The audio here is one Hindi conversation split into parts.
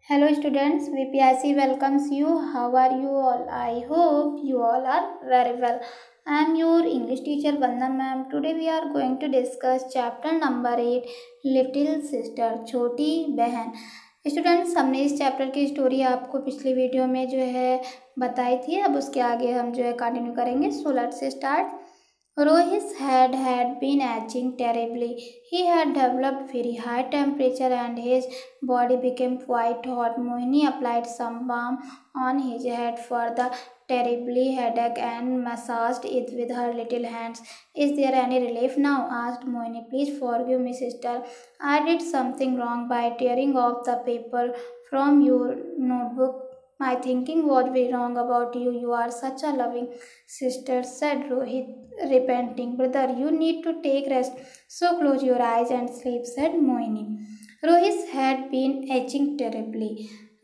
Hello students, VPIC welcomes you. How are you all? I hope you all are very well. I am your English teacher Vandana ma'am. Today we are going to discuss chapter number 8, Little Sister, छोटी बहन. स्टूडेंट्स, हमने इस चैप्टर की स्टोरी आपको पिछली वीडियो में जो है बताई थी. अब उसके आगे हम जो है कंटिन्यू करेंगे. So let's start. Rohit's head had been itching terribly. He had developed very high temperature and his body became quite hot. Mohini applied some balm on his head for the terribly headache and massaged it with her little hands. Is there any relief now? Asked Mohini. Please forgive me, sister. I did something wrong by tearing off the paper from your notebook. My thinking was very wrong about you. You are such a loving sister, said Rohit, repenting. Brother, you need to take rest. So close your eyes and sleep, said Mohini. Rohit's had been itching terribly.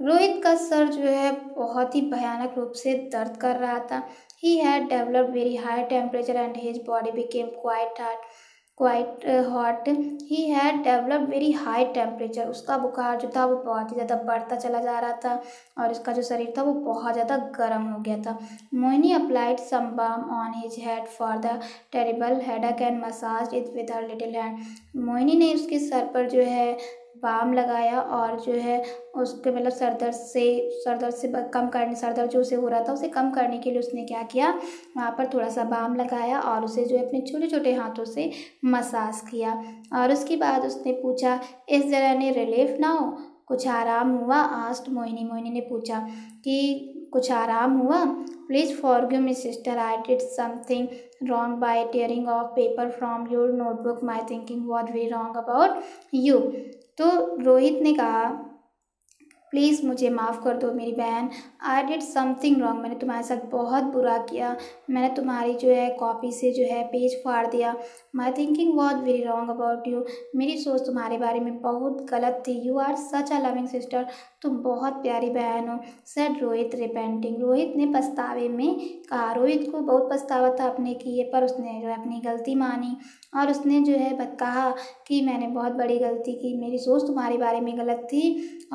Rohit का सर जो है बहुत ही भयानक रूप से दर्द कर रहा था. He had developed very high temperature and his body became quite hot. He had developed very high temperature. उसका बुखार जो था वो बहुत ही ज़्यादा बढ़ता चला जा रहा था और उसका जो शरीर था वो बहुत ज़्यादा गर्म हो गया था. Mohini applied some balm on his head for the terrible headache and massaged it with her little hand. Mohini ने उसके सर पर जो है बाम लगाया और जो है उसके मतलब सर दर्द से कम करने सर दर्द जो उसे हो रहा था उसे कम करने के लिए उसने क्या किया, वहाँ पर थोड़ा सा बाम लगाया और उसे जो है अपने छोटे छोटे हाथों से मसाज किया. और उसके बाद उसने पूछा, इस देयर एनी रिलीफ नाउ? कुछ आराम हुआ? आस्क्ड मोहिनी. मोहिनी ने पूछा कि कुछ आराम हुआ. Please forgive me sister, I did something wrong by tearing of paper from your notebook. My thinking was very wrong about you. तो रोहित ने कहा, प्लीज़ मुझे माफ़ कर दो मेरी बहन. आई डिड समथिंग रॉन्ग, मैंने तुम्हारे साथ बहुत बुरा किया. मैंने तुम्हारी जो है कॉपी से जो है पेज फाड़ दिया. My thinking was very wrong about you, मेरी सोच तुम्हारे बारे में बहुत गलत थी. You are such a loving sister, तुम बहुत प्यारी बहन हो. सेड रोहित रिपेंटिंग, रोहित ने पछतावे में कहा. रोहित को बहुत पछतावा था अपने किए पर उसने जो है अपनी गलती मानी और उसने जो है कहा कि मैंने बहुत बड़ी गलती की, मेरी सोच तुम्हारे बारे में गलत थी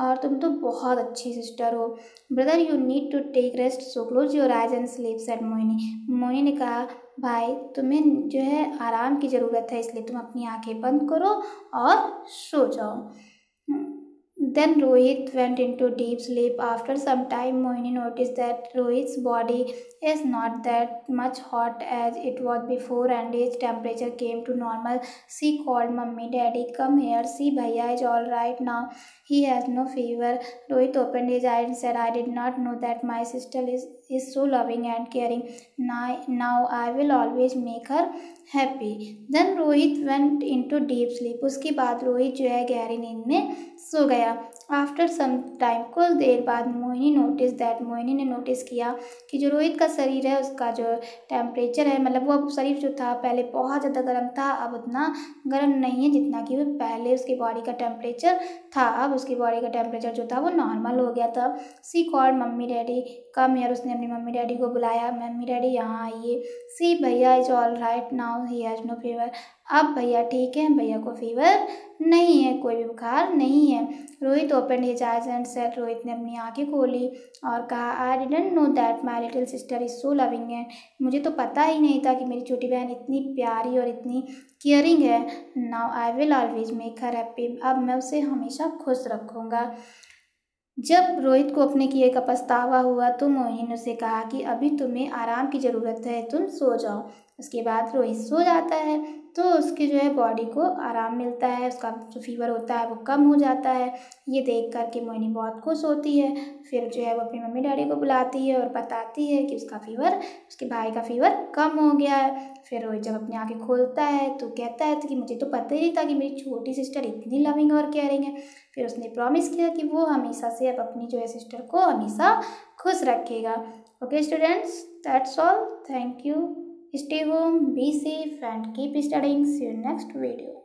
और तुम तो बहुत अच्छी सिस्टर हो. Brother you need to take rest, so close your eyes and sleep, said Mohini. Mohini ने कहा, भाई तुम्हें जो है आराम की ज़रूरत है इसलिए तुम अपनी आंखें बंद करो और सो जाओ. Then Rohit went into deep sleep. After some time, Mohini noticed that Rohit's body is not that much hot as it was before and his temperature came to normal. She called Mummy, Daddy, come here. See, Bhaiya is all right now. He has no fever. Rohit opened his eyes and said, I did not know that my sister is so loving and caring. Now I will always make her happy. Then Rohit went into deep sleep. उसके बाद रोहित जो है गहरी नींद में सो गया. आफ्टर सम टाइम, कुछ देर बाद मोहिनी ने नोटिस किया कि जो रोहित का शरीर है उसका जो टेम्परेचर है, मतलब वो शरीर जो था पहले बहुत ज़्यादा गर्म था, अब उतना गर्म नहीं है जितना कि वो पहले उसकी बॉडी का टेम्परेचर था. अब उसकी बॉडी का टेम्परेचर जो था वो नॉर्मल हो गया था. She called mummy daddy come here, उसने अपनी मम्मी डैडी को बुलाया. मम्मी डैडी यहाँ आइए. सी भैया is all right now, he has no fever. अब भैया ठीक है, भैया को फीवर नहीं है, कोई भी बुखार नहीं है. Rohit open his eyes and said, Rohit ने अपनी आंखें खोली और कहा, I didn't know that my little sister is so loving and, मुझे तो पता ही नहीं था कि मेरी छोटी बहन इतनी प्यारी और इतनी केयरिंग है. Now I will always make her happy, अब मैं उसे हमेशा खुश रखूँगा. जब रोहित को अपने किए का पछतावा हुआ तो मोहिनी ने उसे कहा कि अभी तुम्हें आराम की ज़रूरत है, तुम सो जाओ. उसके बाद रोहित सो जाता है तो उसकी जो है बॉडी को आराम मिलता है, उसका जो फीवर होता है वो कम हो जाता है. ये देख कर के मोहिनी बहुत खुश होती है. फिर जो है वो अपनी मम्मी डैडी को बुलाती है और बताती है कि उसके भाई का फीवर कम हो गया है. फिर रोहित जब अपनी आंखें खोलता है तो कहता है कि मुझे तो पता ही नहीं था कि मेरी छोटी सिस्टर इतनी लविंग और केयरिंग है. फिर उसने प्रॉमिस किया कि वो हमेशा से अब अपनी जो है सिस्टर को हमेशा खुश रखेगा. Okay students, that's all. Thank you. Stay home, be safe and keep studying. See you next video.